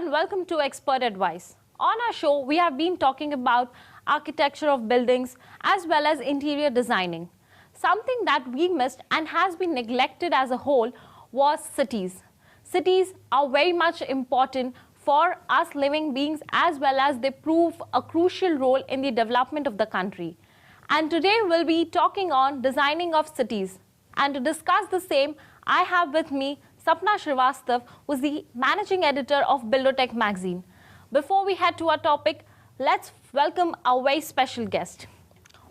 and welcome to Expert Advice. On our show, we have been talking about architecture of buildings as well as interior designing. Something that we missed and has been neglected as a whole was cities. Cities are very much important for us living beings as well as they prove a crucial role in the development of the country. And today we'll be talking on designing of cities. And to discuss the same, I have with me Sapna Srivasatava, who is the managing editor of Buildertech magazine. Before we head to our topic, let's welcome our very special guest.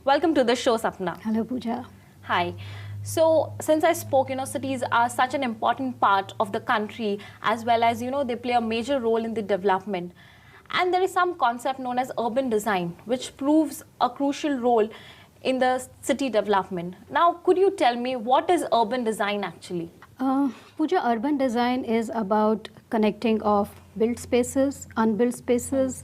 Welcome to the show, Sapna. Hello, Pooja. Hi. So, since I spoke, cities are such an important part of the country as well as, they play a major role in the development. And there is some concept known as urban design, which proves a crucial role in the city development. Now, could you tell me what is urban design actually? Pooja, urban design is about connecting of built spaces, unbuilt spaces,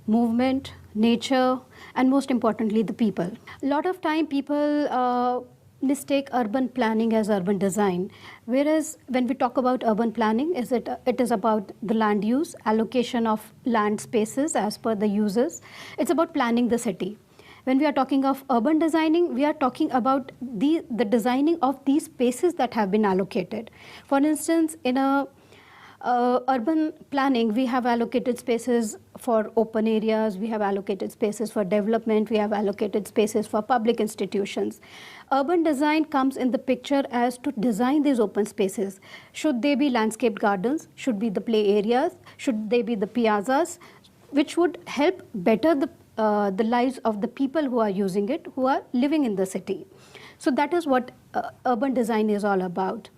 movement, nature, and most importantly, the people. A lot of time people mistake urban planning as urban design, whereas when we talk about urban planning, it is about the land use, allocation of land spaces as per the users. It's about planning the city. When we are talking of urban designing, we are talking about the designing of these spaces that have been allocated. For instance, in a urban planning, we have allocated spaces for open areas, we have allocated spaces for development, we have allocated spaces for public institutions. Urban design comes in the picture as to design these open spaces. Should they be landscaped gardens? Should be the play areas? Should they be the piazzas? Which would help better the lives of the people who are using it, who are living in the city. So that is what urban design is all about.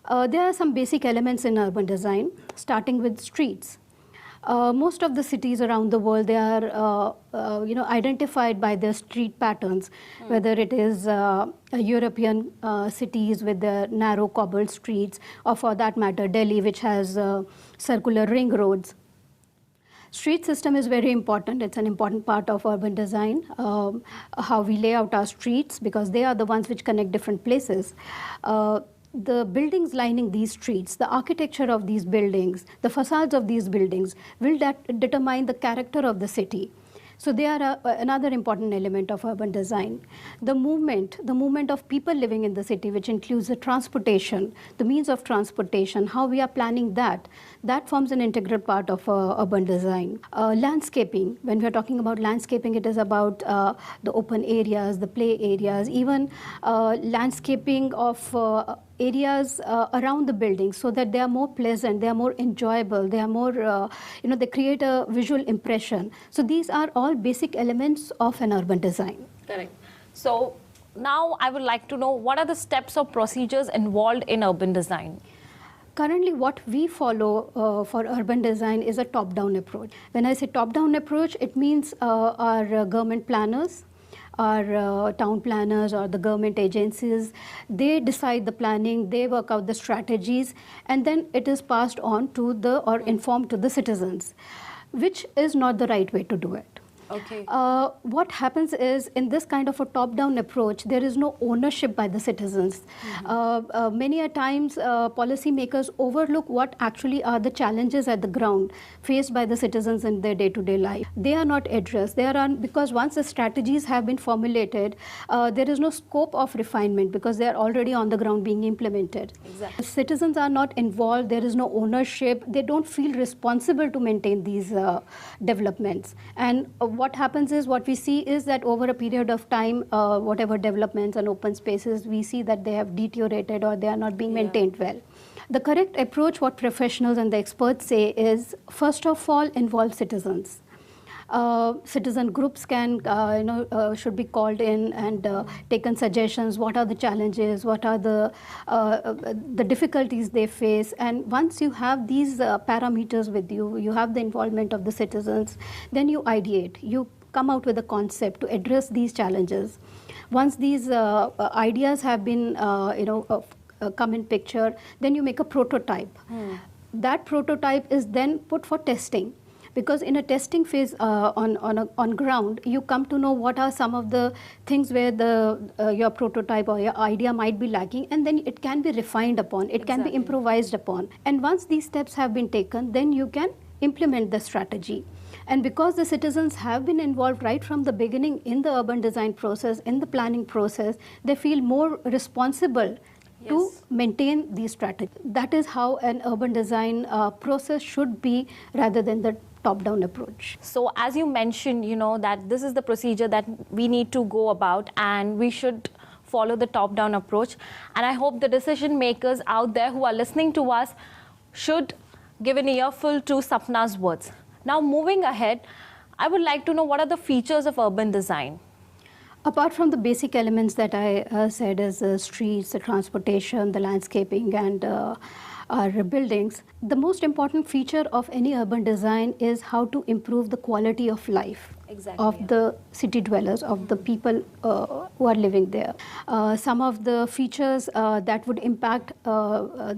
There are some basic elements in urban design, starting with streets. Most of the cities around the world, they are identified by their street patterns, whether it is European cities with their narrow cobbled streets, or for that matter, Delhi, which has circular ring roads. Street system is very important. It's an important part of urban design, how we lay out our streets, because they are the ones which connect different places. The buildings lining these streets, the architecture of these buildings, the facades of these buildings will determine the character of the city. So they are another important element of urban design. The movement of people living in the city, which includes the transportation, the means of transportation, how we are planning that forms an integral part of urban design. Landscaping, when we are talking about landscaping, it is about the open areas, the play areas, even landscaping of areas around the buildings so that they are more pleasant, they are more enjoyable, they are more, they create a visual impression. So these are all basic elements of an urban design. Correct. So now I would like to know what are the steps or procedures involved in urban design? Currently, what we follow for urban design is a top-down approach. When I say top-down approach, it means our government planners, our town planners or the government agencies, they decide the planning, they work out the strategies, and then it is passed on to or informed to the citizens, which is not the right way to do it. Okay. What happens is, in this kind of a top-down approach, there is no ownership by the citizens. Many a times, policymakers overlook what actually are the challenges at the ground faced by the citizens in their day-to-day life. They are not addressed. Because once the strategies have been formulated, there is no scope of refinement because they are already on the ground being implemented. Exactly. Citizens are not involved. There is no ownership. They don't feel responsible to maintain these developments. And what happens is, what we see is that over a period of time, whatever developments and open spaces, we see that they have deteriorated or they are not being maintained well. The correct approach, what professionals and the experts say, is first of all involve citizens. Citizen groups should be called in and taken suggestions. What are the challenges? What are the difficulties they face? And once you have these parameters with you, you have the involvement of the citizens, then you ideate. You come out with a concept to address these challenges. Once these ideas have been, come in picture, then you make a prototype. That prototype is then put for testing. Because in a testing phase on ground, you come to know what are some of the things where your prototype or your idea might be lacking, and then it can be refined upon, it can be improvised upon. And once these steps have been taken, then you can implement the strategy. And because the citizens have been involved right from the beginning in the urban design process, in the planning process, they feel more responsible to maintain these strategies. That is how an urban design process should be, rather than the top-down approach. So as you mentioned, that this is the procedure that we need to go about, and we should follow the top-down approach. And I hope the decision makers out there who are listening to us should give an earful to Sapna's words. Now, moving ahead, I would like to know, what are the features of urban design? Apart from the basic elements that I said, as the streets, the transportation, the landscaping, and our buildings, the most important feature of any urban design is how to improve the quality of life of the city dwellers, of the people who are living there. Some of the features that would impact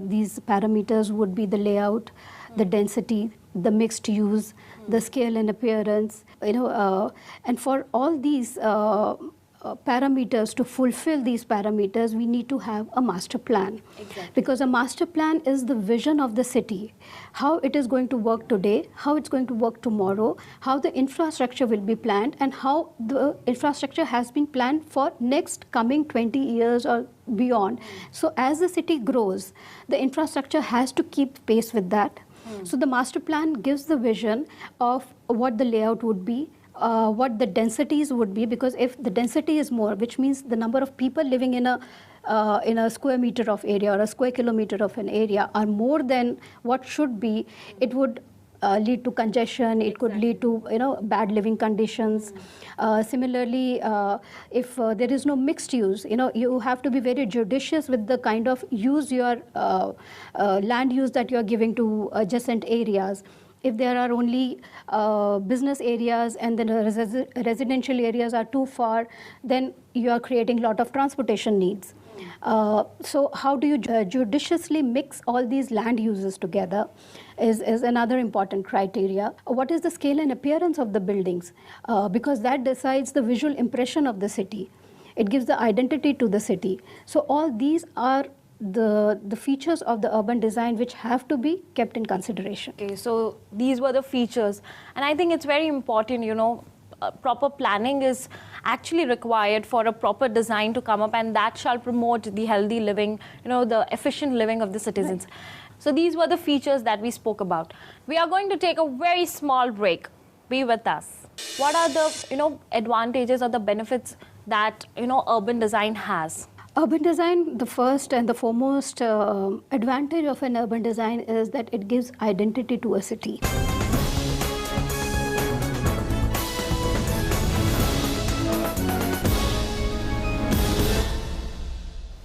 these parameters would be the layout, the density, the mixed use, the scale and appearance, and for all these parameters, to fulfill these parameters, we need to have a master plan. Because a master plan is the vision of the city, how it is going to work today, how it's going to work tomorrow, how the infrastructure will be planned, and how the infrastructure has been planned for next coming 20 years or beyond. So as the city grows, the infrastructure has to keep pace with that. So the master plan gives the vision of what the layout would be, what the densities would be, because if the density is more, which means the number of people living in a square meter of area or a square kilometer of an area are more than what should be, it would lead to congestion, it could lead to bad living conditions. Similarly, if there is no mixed use, you have to be very judicious with the kind of use your land use that you are giving to adjacent areas. If there are only business areas and then residential areas are too far, then you are creating a lot of transportation needs. So how do you judiciously mix all these land uses together is another important criteria. What is the scale and appearance of the buildings? Because that decides the visual impression of the city. It gives the identity to the city. So all these are the features of the urban design which have to be kept in consideration. Okay, so these were the features. And I think it's very important, proper planning is actually required for a proper design to come up, and that shall promote the healthy living, the efficient living of the citizens. Right. So these were the features that we spoke about. We are going to take a very small break. Be with us. What are the, advantages or the benefits that, urban design has? Urban design, the first and the foremost advantage of an urban design is that it gives identity to a city.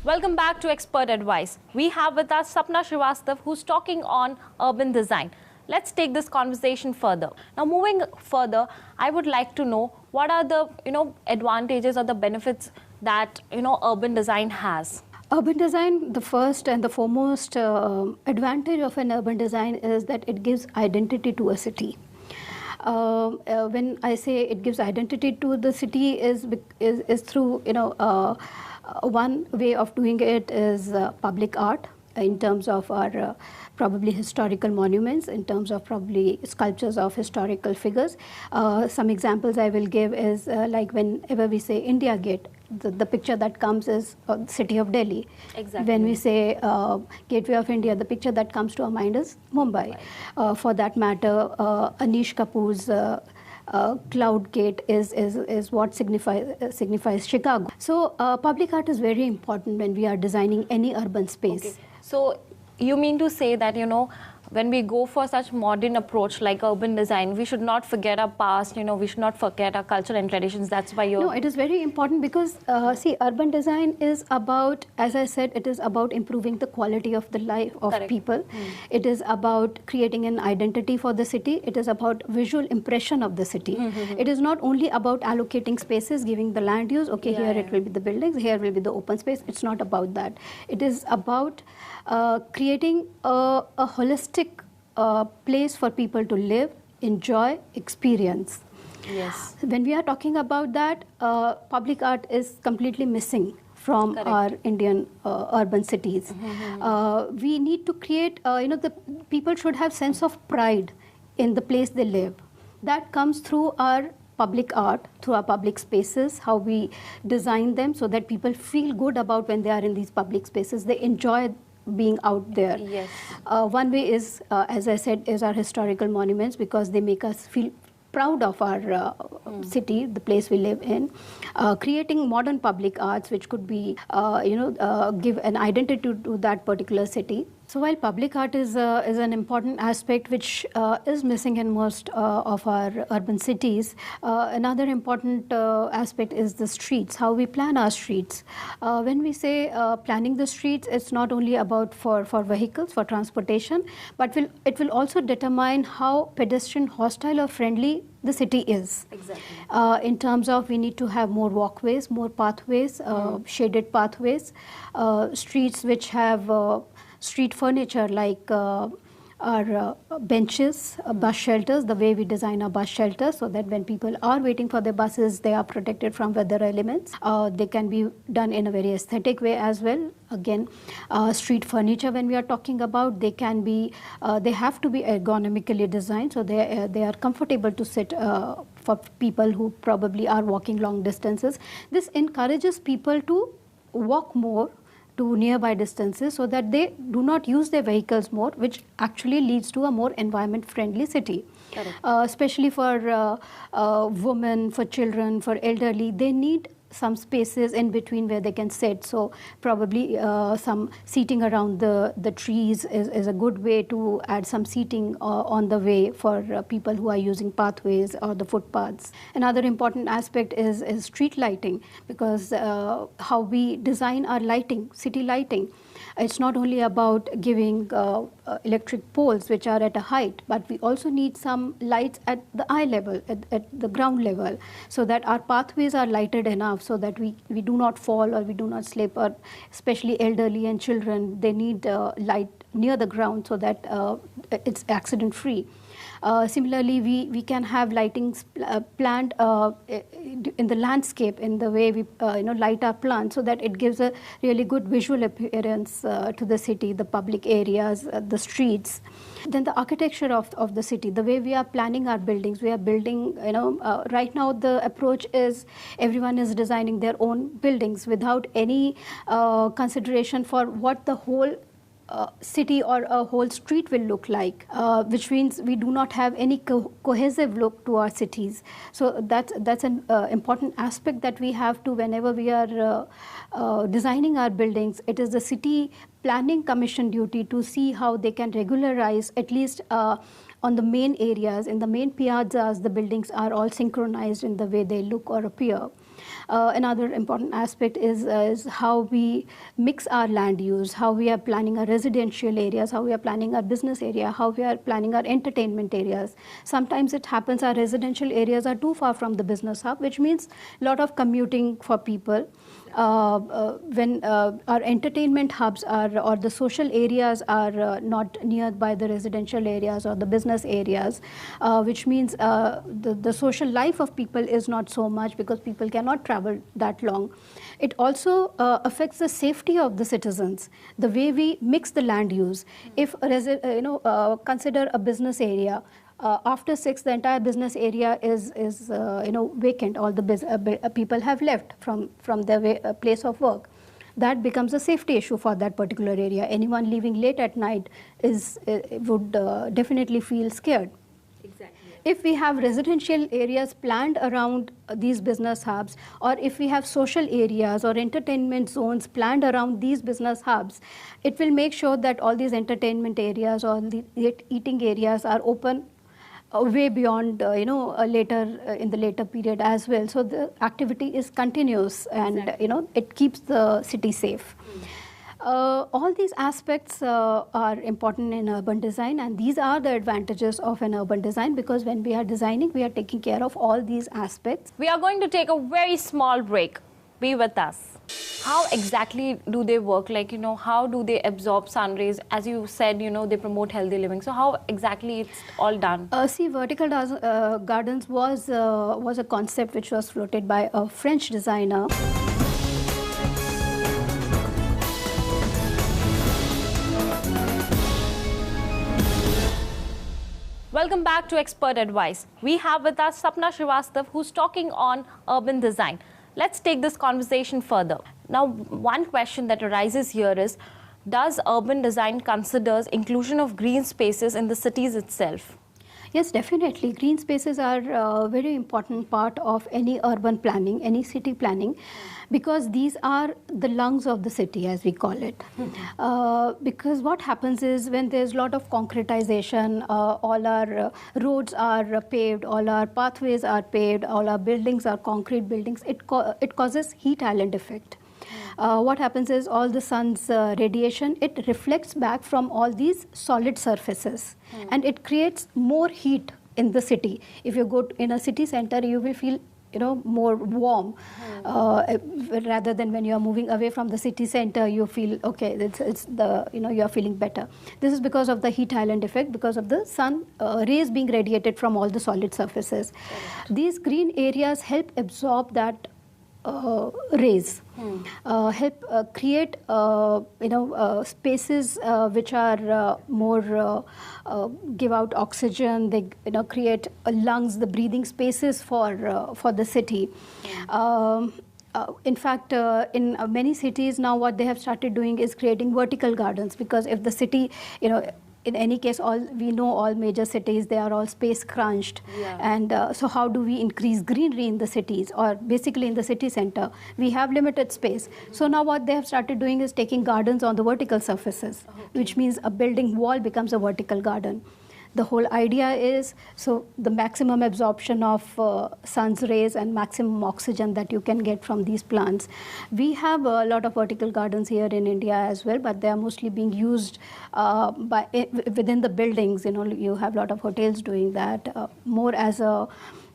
Welcome back to Expert Advice. We have with us Sapna Srivasatava, who's talking on urban design. Let's take this conversation further. Now, moving further, I would like to know, what are the, advantages or the benefits that, urban design has? Urban design, the first and the foremost advantage of an urban design is that it gives identity to a city. When I say it gives identity to the city is through, one way of doing it is public art, in terms of our probably historical monuments, in terms of probably sculptures of historical figures. Some examples I will give is like whenever we say India Gate, the picture that comes is the city of Delhi. Exactly. When we say Gateway of India, the picture that comes to our mind is Mumbai. Right. For that matter, Anish Kapoor's Cloud Gate is what signifies Chicago. So public art is very important when we are designing any urban space. Okay. So you mean to say that, when we go for such modern approach like urban design, we should not forget our past, we should not forget our culture and traditions. That's why you're... No, it is very important because, see, urban design is about, as I said, it is about improving the quality of the life of Correct. people. It is about creating an identity for the city. It is about visual impression of the city. It is not only about allocating spaces, giving the land use, okay, here it will be the buildings, here will be the open space. It's not about that. It is about creating a holistic place for people to live, enjoy, experience. Yes. When we are talking about that, public art is completely missing from Correct. our Indian urban cities. We need to create, the people should have sense of pride in the place they live. That comes through our public art, through our public spaces, how we design them so that people feel good about when they are in these public spaces. They enjoy being out there. Yes. One way is, as I said, is our historical monuments, because they make us feel proud of our city, the place we live in. Creating modern public arts, which could be, give an identity to that particular city. So while public art is an important aspect which is missing in most of our urban cities, another important aspect is the streets, how we plan our streets. When we say planning the streets, it's not only about for vehicles, for transportation, but it will also determine how pedestrian hostile or friendly the city is. Exactly. In terms of, we need to have more walkways, more pathways, shaded pathways, streets which have street furniture like our benches, bus shelters, the way we design our bus shelters, so that when people are waiting for their buses, they are protected from weather elements. They can be done in a very aesthetic way as well. Again, street furniture, when we are talking about, they can be, they have to be ergonomically designed, so they are comfortable to sit for people who probably are walking long distances. This encourages people to walk more to nearby distances, so that they do not use their vehicles more, which actually leads to a more environment friendly city. Especially for women, for children, for elderly, they need some spaces in between where they can sit. So probably some seating around the trees is a good way to add some seating on the way for people who are using pathways or the footpaths. Another important aspect is street lighting, because how we design our lighting, city lighting. It's not only about giving electric poles which are at a height, but we also need some lights at the eye level, at the ground level, so that our pathways are lighted enough so that we do not fall or we do not slip, or especially elderly and children, they need light near the ground so that it's accident free. Similarly, we can have lightings planned in the landscape, in the way we light our plants, so that it gives a really good visual appearance to the city, the public areas, the streets. Then the architecture of the city, the way we are planning our buildings. We are building, right now the approach is everyone is designing their own buildings without any consideration for what the whole city or a whole street will look like, which means we do not have any cohesive look to our cities. So that's an important aspect that we have to, whenever we are designing our buildings. It is the city planning commission duty to see how they can regularize, at least on the main areas, in the main piazzas, the buildings are all synchronized in the way they look or appear. Another important aspect is how we mix our land use, how we are planning our residential areas, how we are planning our business area, how we are planning our entertainment areas. Sometimes it happens our residential areas are too far from the business hub, which means a lot of commuting for people. When our entertainment hubs are, or the social areas are not nearby the residential areas or the business areas, which means the social life of people is not so much, because people cannot travel that long. It also affects the safety of the citizens, the way we mix the land use. If consider a business area. After 6, the entire business area is vacant. All the people have left from their place of work. That becomes a safety issue for that particular area. Anyone leaving late at night would definitely feel scared. Exactly. If we have residential areas planned around these business hubs, or if we have social areas or entertainment zones planned around these business hubs, it will make sure that all these entertainment areas or the eating areas are open way beyond, later in the later period as well. So the activity is continuous, and Exactly. it keeps the city safe. All these aspects are important in urban design, and these are the advantages of an urban design, because when we are designing, we are taking care of all these aspects. We are going to take a very small break. Be with us. How exactly do they work? Like, how do they absorb sun rays? As you said, they promote healthy living. So how exactly it's all done? See, vertical gardens was a concept which was floated by a French designer. Welcome back to Expert Advice. We have with us Sapna Srivasatava, who's talking on urban design. Let's take this conversation further. Now, one question that arises here is, does urban design considers inclusion of green spaces in the cities itself? Yes, definitely. Green spaces are a very important part of any urban planning, any city planning, because these are the lungs of the city, as we call it. Because what happens is when there's a lot of concretization, all our roads are paved, all our pathways are paved, all our buildings are concrete buildings, it causes heat island effect. What happens is all the sun's radiation, it reflects back from all these solid surfaces and it creates more heat in the city. If you go in a city center, you will feel more warm rather than when you are moving away from the city center, you feel okay, it's the you are feeling better. This is because of the heat island effect, because of the sun rays being radiated from all the solid surfaces. These green areas help absorb that rays, help create spaces which are more give out oxygen. They create lungs, the breathing spaces for the city. In fact, in many cities now, what they have started doing is creating vertical gardens, because if the city, in any case, all major cities, they are all space crunched. Yeah. And so how do we increase greenery in the cities, or basically in the city center? We have limited space. So now what they have started doing is taking gardens on the vertical surfaces, which means a building wall becomes a vertical garden. The whole idea is so the maximum absorption of sun's rays and maximum oxygen that you can get from these plants. We have a lot of vertical gardens here in India as well, but they are mostly being used within the buildings. You have a lot of hotels doing that more as a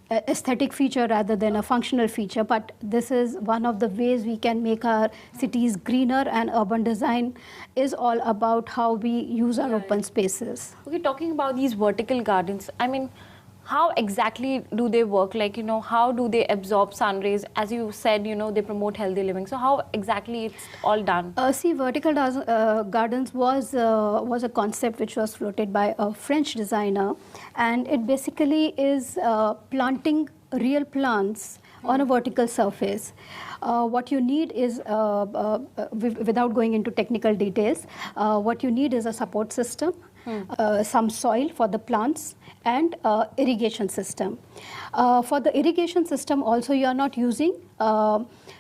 aesthetic feature rather than a functional feature. But this is one of the ways we can make our cities greener, and urban design is all about how we use our open spaces. Okay, talking about these vertical gardens, I mean, how exactly do they work? Like, how do they absorb sun rays? As you said, they promote healthy living. So how exactly it's all done? See, vertical gardens was a concept which was floated by a French designer, and it basically is planting real plants on a vertical surface. What you need is, without going into technical details, what you need is a support system, some soil for the plants, and irrigation system. For the irrigation system also, you are not using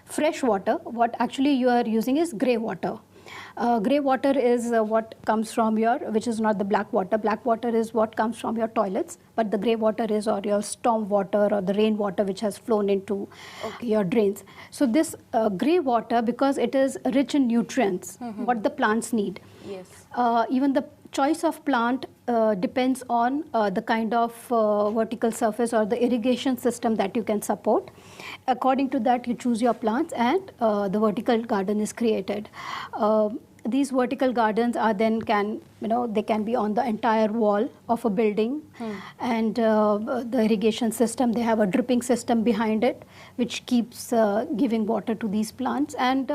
fresh water. What actually you are using is grey water. Grey water is what comes from which is not the black water. Black water is what comes from your toilets, but the grey water is or your storm water or the rain water which has flown into your drains. So this grey water, because it is rich in nutrients, what the plants need. Yes. Even the choice of plant depends on the kind of vertical surface or the irrigation system that you can support. According to that, you choose your plants, and the vertical garden is created. These vertical gardens are then they can be on the entire wall of a building, and the irrigation system, they have a dripping system behind it which keeps giving water to these plants. And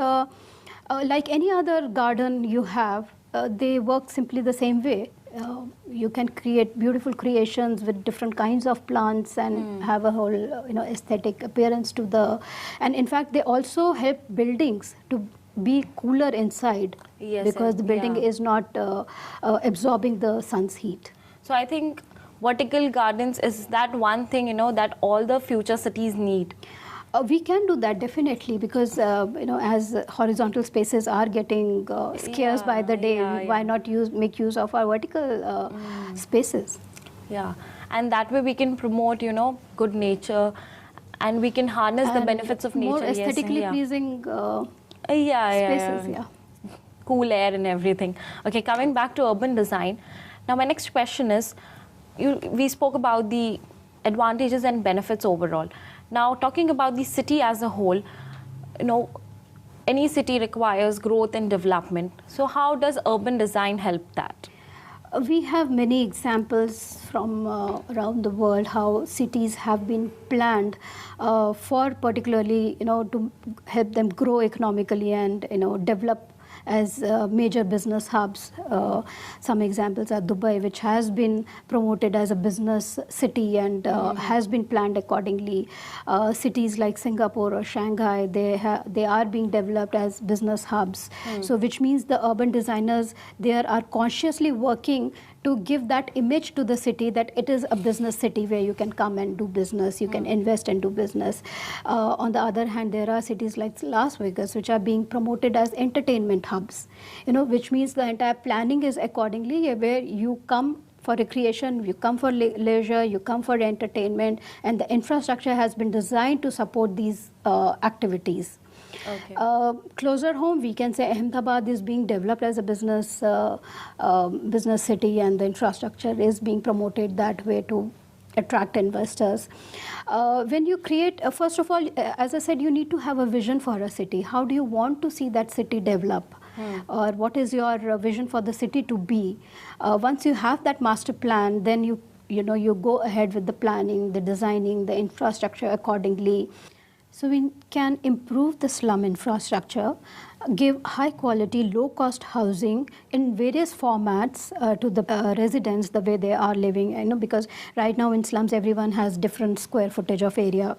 like any other garden you have, they work simply the same way. You can create beautiful creations with different kinds of plants and have a whole aesthetic appearance to the, and in fact they also help buildings to be cooler inside, because the building is not absorbing the sun's heat. So I think vertical gardens is that one thing that all the future cities need. We can do that definitely, because as horizontal spaces are getting scarce by the day, why not make use of our vertical spaces? Yeah, and that way we can promote good nature, and we can harness the benefits of nature. More aesthetically pleasing spaces. Yeah, cool air and everything. Okay, coming back to urban design. Now my next question is, we spoke about the advantages and benefits overall. Now, talking about the city as a whole, any city requires growth and development. So how does urban design help that? We have many examples from around the world how cities have been planned for particularly, to help them grow economically and, develop as major business hubs. Some examples are Dubai, which has been promoted as a business city and has been planned accordingly. Cities like Singapore or Shanghai, they are being developed as business hubs. So which means the urban designers there are consciously working to give that image to the city that it is a business city where you can come and do business, you can invest and do business. On the other hand, there are cities like Las Vegas which are being promoted as entertainment hubs, which means the entire planning is accordingly where you come for recreation, you come for leisure, you come for entertainment, and the infrastructure has been designed to support these activities. Okay. Closer home, we can say Ahmedabad is being developed as a business city, and the infrastructure is being promoted that way to attract investors. When you create, first of all, as I said, you need to have a vision for a city. How do you want to see that city develop? Or what is your vision for the city to be? Once you have that master plan, then you go ahead with the planning, the designing, the infrastructure accordingly. So we can improve the slum infrastructure, give high quality, low cost housing in various formats to the residents the way they are living. Because right now in slums everyone has different square footage of area.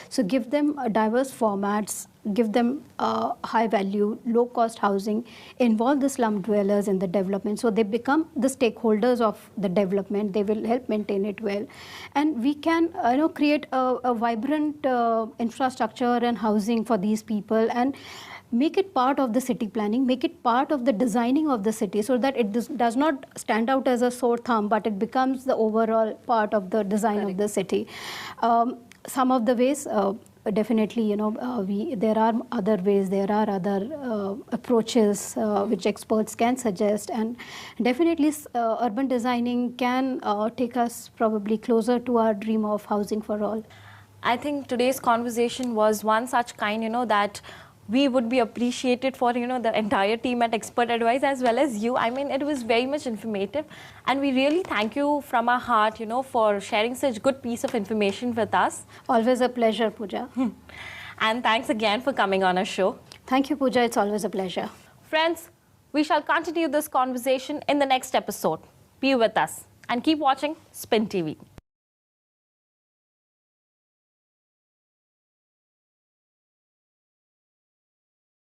So give them diverse formats, give them high value, low cost housing, involve the slum dwellers in the development so they become the stakeholders of the development. They will help maintain it well. And we can create a vibrant infrastructure and housing for these people and make it part of the city planning, make it part of the designing of the city so that it does not stand out as a sore thumb, but it becomes the overall part of the design of the city. Some of the ways, definitely, there are other ways, there are other approaches which experts can suggest, and definitely urban designing can take us probably closer to our dream of housing for all. I think today's conversation was one such kind, that we would be appreciated for, the entire team at Expert Advice as well as you. I mean, it was very much informative. And we really thank you from our heart, for sharing such good piece of information with us. Always a pleasure, Pooja. And thanks again for coming on our show. Thank you, Pooja. It's always a pleasure. Friends, we shall continue this conversation in the next episode. Be with us and keep watching Spin TV.